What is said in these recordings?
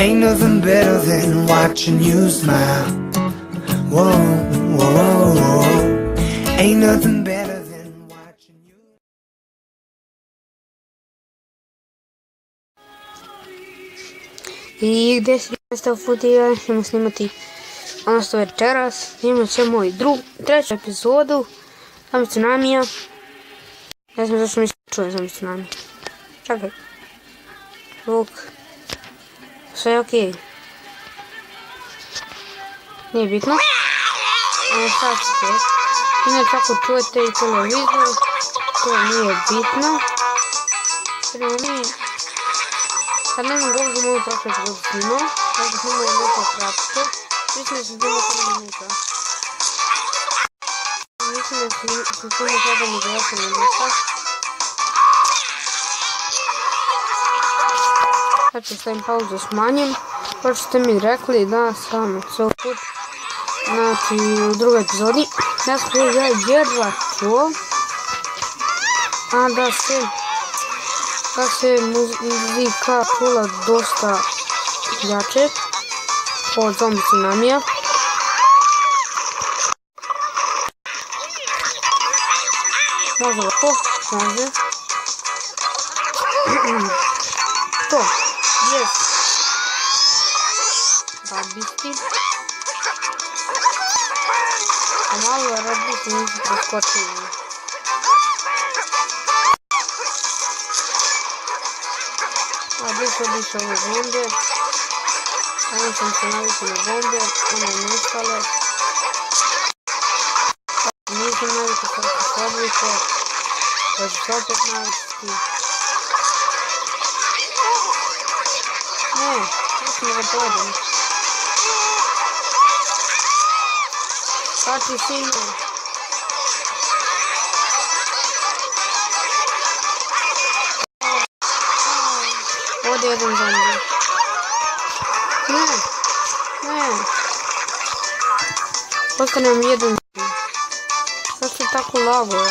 Ain't nothing better than watching you smile. Whoa, whoa, whoa, whoa. Ain't nothing better than watching you. I gdje se nastav footage, ćemo snimati ono što večeras. Imat ćemo i treću epizodu Zombie Tsunamija. Ne znam zašto mi se čuje Zombie Tsunami. Čekaj. Zvuk. Sve je okej. Nije bitno. Sad ćete. Inače ako čujete i televizor, to nije bitno. Prvo mi... Sad ne znam koliko sam ovu prošle epizodu snimao. Ja sam snimao nešto kratko. Mislim da sam snimao 7 minuta. Mislim da sam snimao 7 ili 8 minuta. Sad ću stavim pauzu smanjem. Pošto ste mi rekli da sam put, znači u drugoj epizodi, da sam ja jedva čuo, a da se muzika čula dosta jače od Zombie Tsunamija. Može lako, može. To je rabiti. A malo rabiti nisu preskočili. A gdje su obiše ove bombe? Samo sam se navikao na bombe, one nestale. Nisam navikao sad se odvike, da ću se opet navikati. Ne, nisam da ga povedem. Kači sinu. Ovdje jedan zombi. Ne. Ostane nam jedan zombi. Zašto je tako lago?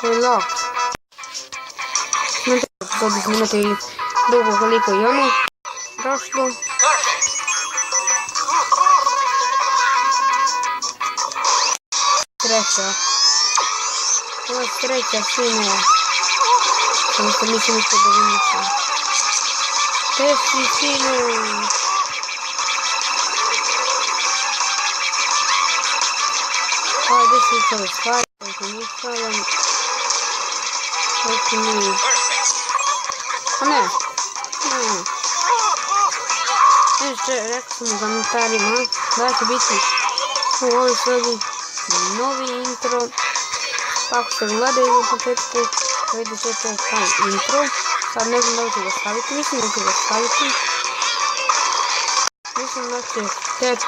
To je lag. Ne treba da snimati dugo koliko je ono prošlo. Sreća. Ovo je sreća sinu. Samo što nisam isto da viničam. Teški sinu. Gdje se istale stvari, koje se ništavam. Ovo nije. A ne. Rekao sam u komentarima da će biti u ovoj sebi novi intro. Ako se gledaju u početku, vidjet ćete taj intro. Sad ne znam da ću ga staviti, mislim da ću ga staviti. Mislim da će htjeti,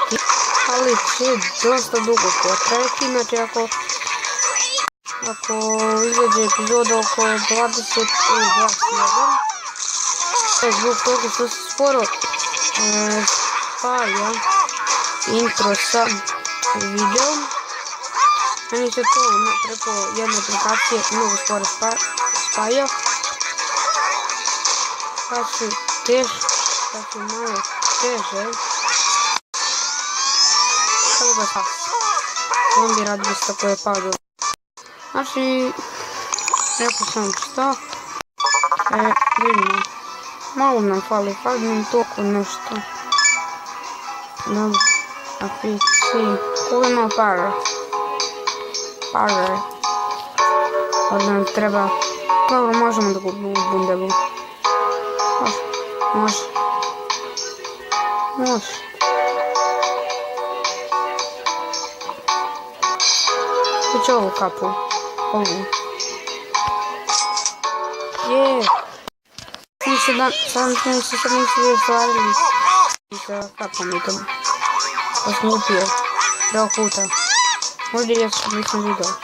ali će dosta dugo potrajati. Znači ako izađe epizoda oko 20 ili 21, zbog toga što se sporo spaja intro sa videom. Meni se to preko jedne aplikacije mnogo sporo spaja. Pa su malo teže. Samo ga sad. Zombi radista koje je padao. Znači, rekao sam šta. Vidimo. Malo nam fali nam toliko nešto. Dobro, apici. Koliko ima para? Ovdje nam treba. Dobro, možemo da kupimo bundevu. Može. Hoću ovu kapu. Ovu. Sad nisu već stvarili sa kapom i tom. Pa sam upio. Prvo puta. Možda ja nisam vidio.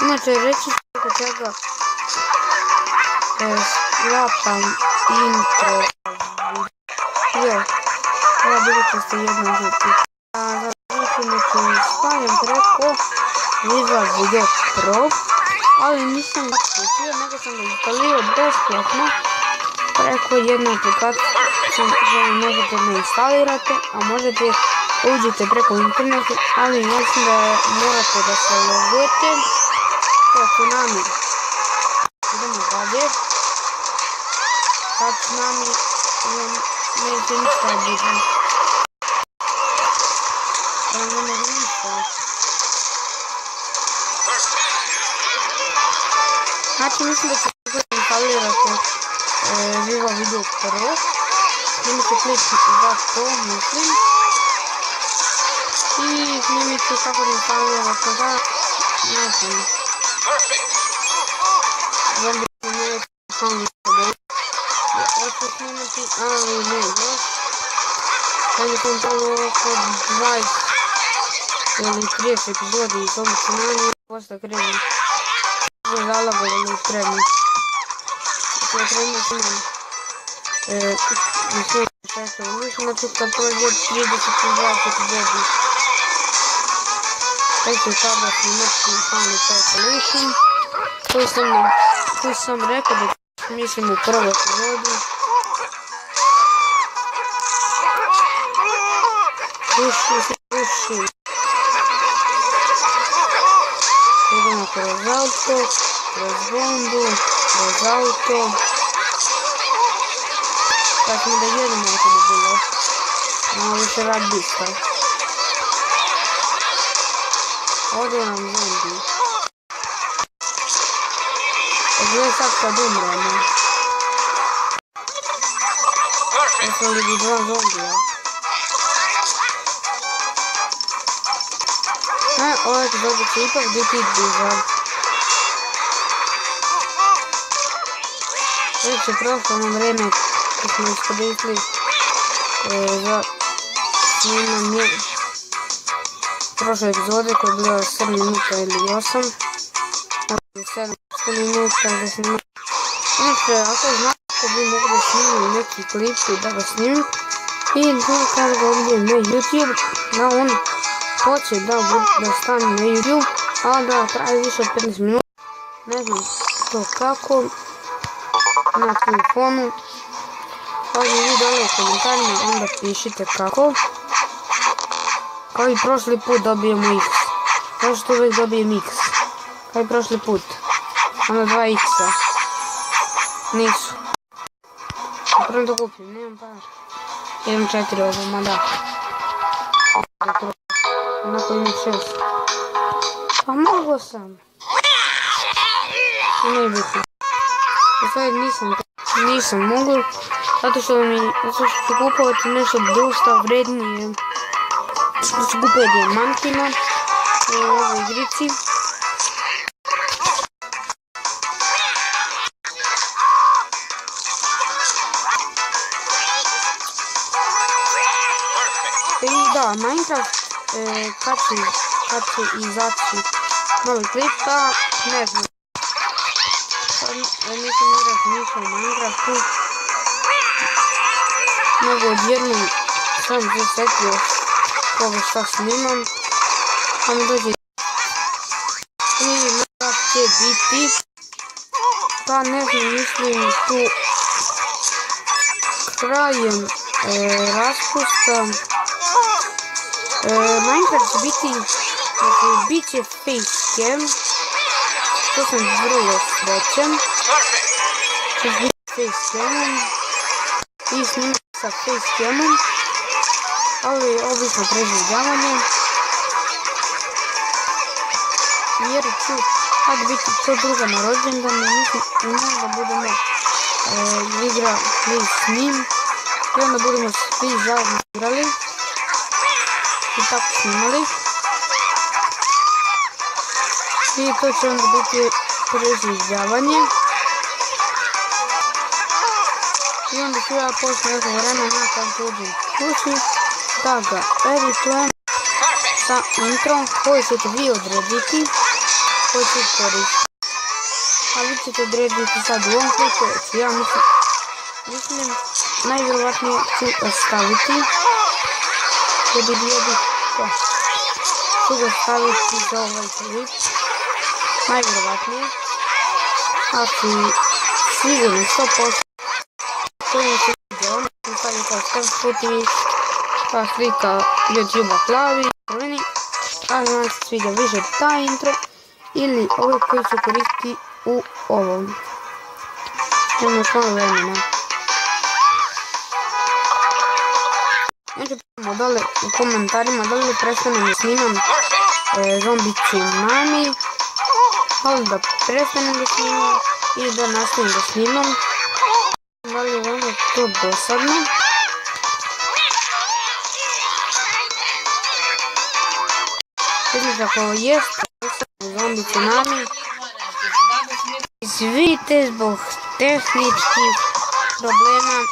Inače, reći ću oko čega sklapam intro. Vidjet ćete jedno žuti. Za znači stavljam preko Visual Video Pro, ali nisam ga kupio, nego sam ga instalirao besplatno preko jedne aplikacije koju možete ne instalirate, a možete uđete preko interneta, ali mislim da morate da se logujete. To je Tsunami. Idemo dalje. Sad Tsunami neće ništa biti. Ne mogu ništa. Znači mislim da ćete instalirati Visual Video Pro. Snimite klip za to, mislim. I snimite kako da instalirate ga. Ne znam. Zombi ne sam više. Hoću snimati, ali ne još. Kad je kontrolu oko 20 ili 30 epizodi iz ovog Tsunami, posle krenu. Zalagovali spremni. Dakle, trenutno snimam na sljedeću emisiju, znači kad prođe 30 ili 20 epizodi. Taj ću sada snimati Final Isolation, koju sam rekao da mislim u prvoj epizodi. Puši. Idemo kroz auto, kroz bombu, kroz auto. Sad smo da jedemo ako bi bilo. Malo više rad bista. Ovdje nam zombi. Gdje sad kad umremo? Ostali bi dva zombija. Ovaj epizod će ipak biti duža. Već je prošlo ono vreme kad smo iskoristili za snimanje prošle epizode koja je bila 7 minuta ili 8. Znači 7 minuta za snimanje. Znači ako znate bi mogli da snimim neki klip i da ga snimim i da kada ga ovdje na YouTube, da on hoće da stane na YouTube, a da traje više od 15 minuta. Ne znam to kako. Na telefonu. Ovdje vi dole u komentarima, onda pišite kako. Kao i prošli put dobijemo X. Zašto uvijek dobijem X? Kao i prošli put. Onda 2 X-a. Nisu. Prvo to kupim, nemam par. Idem 4 ovo, mada. Onako imam 6. Pa mogo sam. Ne bitno. I sad nisam mogu. Zato što ću kupovati nešto dosta vrednije. Što ću kupati dijamantima u ovoj igrici. I da, Minecraft kad će izaći novi klip, pa ne znam. Nisam razmišljao o Minecraftu, nego odjednom sam se setio koga šta snimam, pa mi dođe i Minecraft će biti, pa ne znam, mislim tu krajem raspusta. Minecraft će biti, znači bit će facecam, to sam vrlo srećan, će biti facecamom i snimati sa facecamom, ali obično preživljavanje, jer ću kad biti to druga na rođendan i možda budemo igrali s njim i onda budemo svi zajedno igrali i tako snimali. I to će onda biti preživljavanje. I onda ću ja poslije nekog vremena kad dođem kući da ga editujem sa introm koji ćete vi odrediti, koji ću koristiti. A vi ćete odrediti sad u ovom klipu, ja mislim najvjerovatnije ću ostaviti. Jer bi bio ću ga staviti za ovaj klip. Najvjerovatnije. Ali sigurno 100% to mi se vidjelo. Ono sam stavio kao Stefan pa slika YouTube-a plavi, crveni. Ali vam se sviđa više taj intro ili ovaj koji se koristi u ovom. Imamo još malo vremena. Znači pitamo dole u komentarima da li prestanem da snimam Zombie Tsunami, ali da prestanem da snimam i da nastavim da snimam. Da li je vama to dosadno? Znači ako jeste Zombie Tsunami, izvinite zbog tehničkih problema.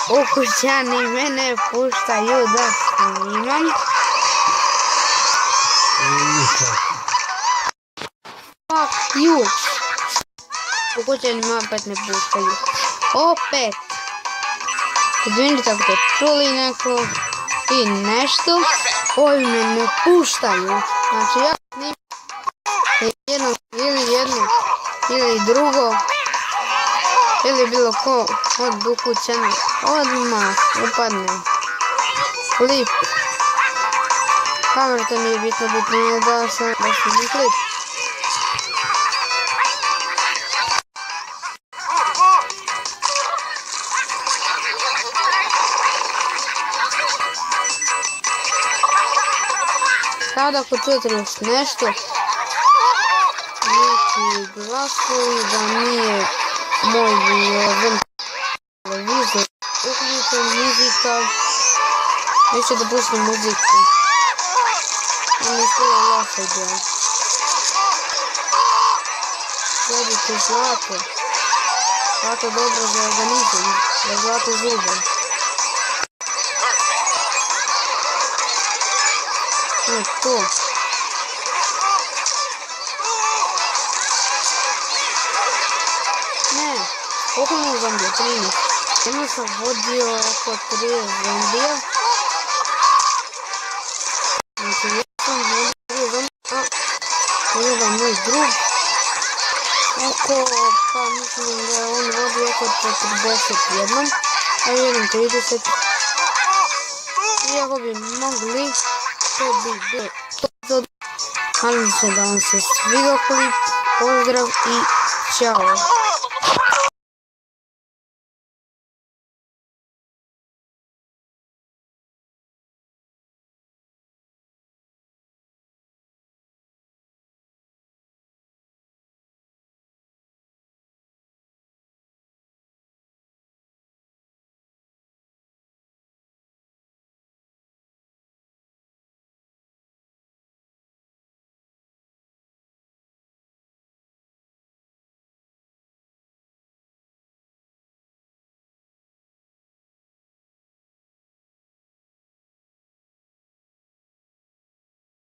Ukućani mene puštaju da snimam. Fuck you. Ukućani me opet ne puštaju. Opet. Vidite ako te čuli neko i nešto. Ovi me ne puštaju. Znači ja snimam jedno ili drugo. Ili bilo ko od ukućana odmah upadne klip. Kamerate mi je bitno je da snimim klip. Sada ako čujete još nešto, neki glasovi da nije moj televizor uključen, muzika, neće da pustim muziku. On je skoro loša ideja. Sledite zlato. Zlato je dobro za organizam, za zlato zube. To. Ne, koliko imam zombija? 13. Jedno sam vodio oko 3 zombija. Znači, ja sam vodio 3 zombija, a jedan moj drug. Pa mislim da on vodio oko 41, a jedan 30. Iako bi mogli, to bi bilo to. Nadam se da vam se svidio klip. Pozdrav i čao.